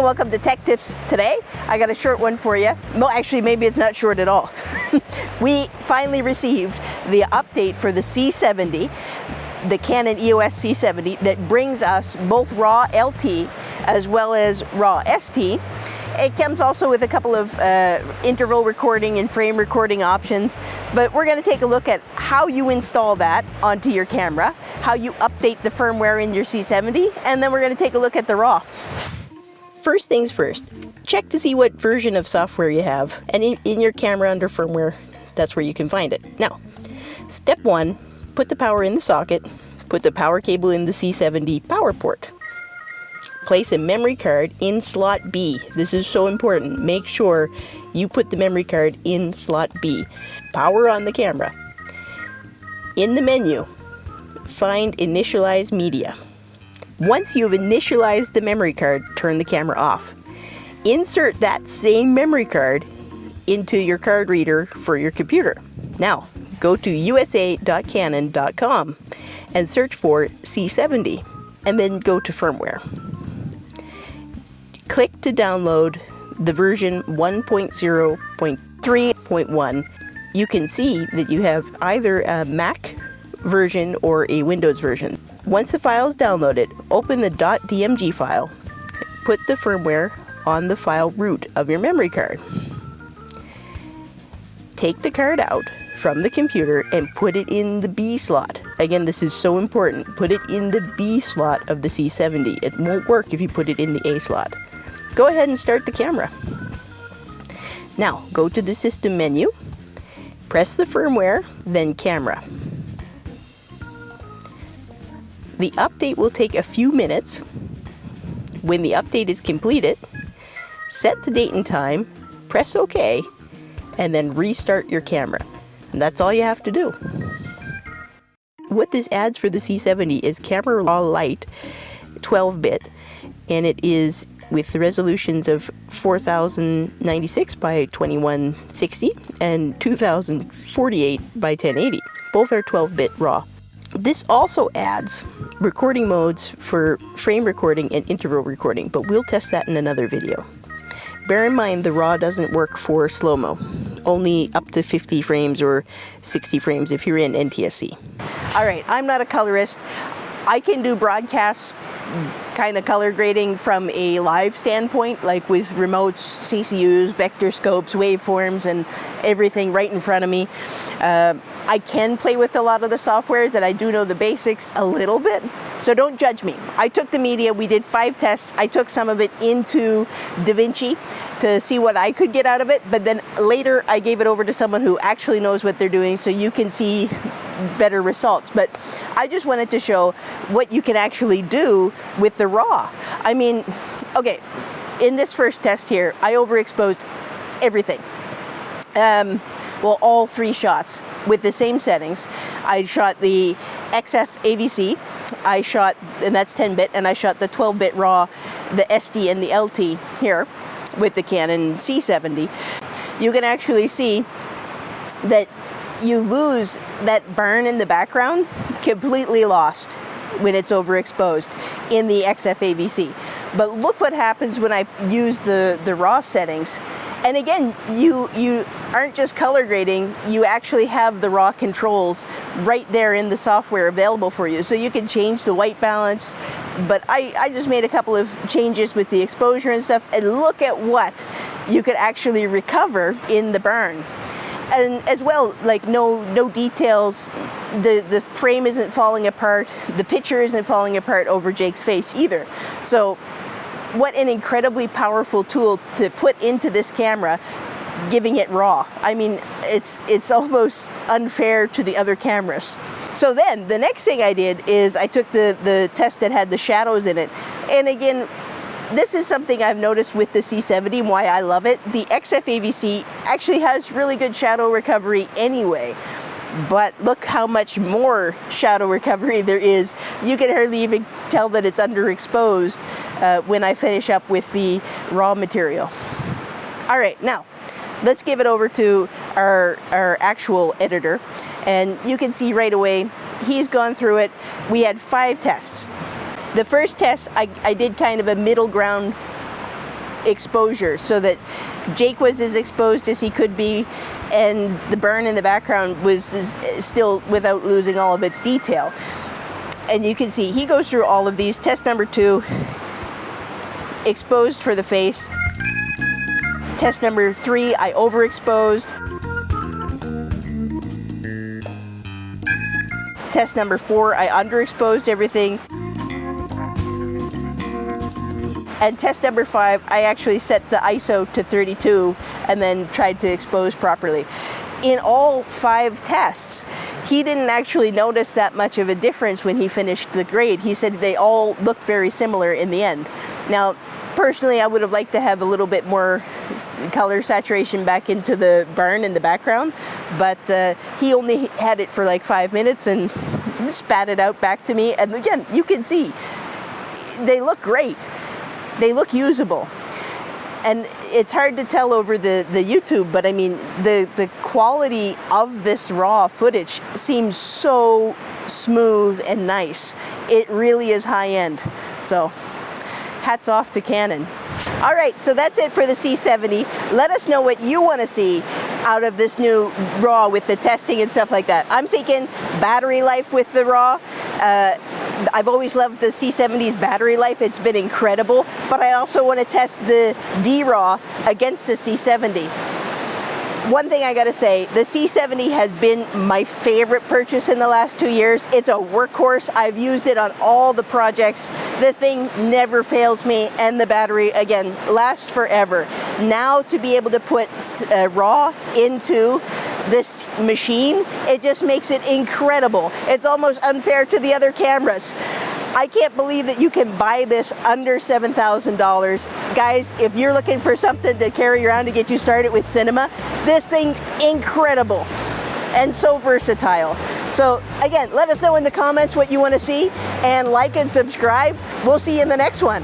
and welcome to Tech Tips. Today, I got a short one for you. Well, actually, maybe it's not short at all. We finally received the update for the C70, the Canon EOS C70, that brings us both RAW LT as well as RAW ST. It comes also with a couple of interval recording and frame recording options, but we're going to take a look at how you install that onto your camera, how you update the firmware in your C70, and then we're going to take a look at the RAW. First things first, check to see what version of software you have, and in your camera under firmware, that's where you can find it. Now, step one, put the power in the socket, put the power cable in the C70 power port. Place a memory card in slot B. This is so important. Make sure you put the memory card in slot B. Power on the camera. In the menu, find Initialize Media. Once you've initialized the memory card, turn the camera off. Insert that same memory card into your card reader for your computer. Now, go to usa.canon.com and search for C70, and then go to firmware. Click to download the version 1.0.3.1. You can see that you have either a Mac version or a Windows version. Once the file is downloaded, open the .dmg file. Put the firmware on the file root of your memory card. Take the card out from the computer and put it in the B slot. Again, this is so important. Put it in the B slot of the C70. It won't work if you put it in the A slot. Go ahead and start the camera. Now, go to the System menu, press the firmware, then Camera. The update will take a few minutes. When the update is completed, set the date and time, press OK, and then restart your camera. And that's all you have to do. What this adds for the C70 is Camera Raw Lite 12-bit, and it is with the resolutions of 4096 by 2160 and 2048 by 1080. Both are 12-bit RAW. This also adds recording modes for frame recording and interval recording, but we'll test that in another video. Bear in mind the RAW doesn't work for slow-mo, only up to 50 frames or 60 frames if you're in NTSC. All right, I'm not a colorist. I can do broadcasts kind of color grading from a live standpoint, like with remotes, CCUs, vector scopes, waveforms, and everything right in front of me. I can play with a lot of the softwares, and I do know the basics a little bit, so don't judge me. I took the media, we did 5 tests. I took some of it into DaVinci to see what I could get out of it, but then later I gave it over to someone who actually knows what they're doing, so you can see better results. But I just wanted to show what you can actually do with the RAW. I mean, okay, in this first test here, I overexposed everything. Well, all 3 shots with the same settings. I shot the XF AVC, I shot, and that's 10-bit, and I shot the 12-bit RAW, the SD and the LT here with the Canon C70. You can actually see that you lose that burn in the background, completely lost when it's overexposed in the XF AVC. But look what happens when I use the RAW settings. And again, you aren't just color grading, you actually have the RAW controls right there in the software available for you. So you can change the white balance, but I just made a couple of changes with the exposure and stuff, and look at what you could actually recover in the burn. And as well, like no details, the frame isn't falling apart, the picture isn't falling apart over Jake's face either. So what an incredibly powerful tool to put into this camera, giving it RAW. I mean, it's almost unfair to the other cameras. So then the next thing I did is I took the test that had the shadows in it, and again, this is something I've noticed with the C70 and why I love it. The XF AVC actually has really good shadow recovery anyway, but look how much more shadow recovery there is. You can hardly even tell that it's underexposed when I finish up with the RAW material. All right, now let's give it over to our actual editor, and you can see right away he's gone through it. We had 5 tests. The first test, I did kind of a middle ground exposure so that Jake was as exposed as he could be, and the burn in the background was still without losing all of its detail. And you can see he goes through all of these. Test number 2, exposed for the face. Test number 3, I overexposed. Test number 4, I underexposed everything. And test number 5, I actually set the ISO to 32 and then tried to expose properly. In all 5 tests, he didn't actually notice that much of a difference when he finished the grade. He said they all looked very similar in the end. Now, personally, I would have liked to have a little bit more color saturation back into the burn in the background, but he only had it for like 5 minutes and spat it out back to me. And again, you can see they look great. They look usable. And it's hard to tell over the YouTube, but I mean, the quality of this raw footage seems so smooth and nice. It really is high end. So, hats off to Canon. All right, so that's it for the C70. Let us know what you want to see out of this new RAW with the testing and stuff like that. I'm thinking battery life with the RAW. I've always loved the C70's battery life. It's been incredible, but I also want to test the D-RAW against the C70. One thing I gotta say, the C70 has been my favorite purchase in the last 2 years. It's a workhorse. I've used it on all the projects. The thing never fails me, and the battery, again, lasts forever. Now to be able to put RAW into this machine, it just makes it incredible. It's almost unfair to the other cameras. I can't believe that you can buy this under $7,000. Guys, if you're looking for something to carry around to get you started with cinema, this thing's incredible and so versatile. So again, let us know in the comments what you want to see, and like and subscribe. We'll see you in the next one.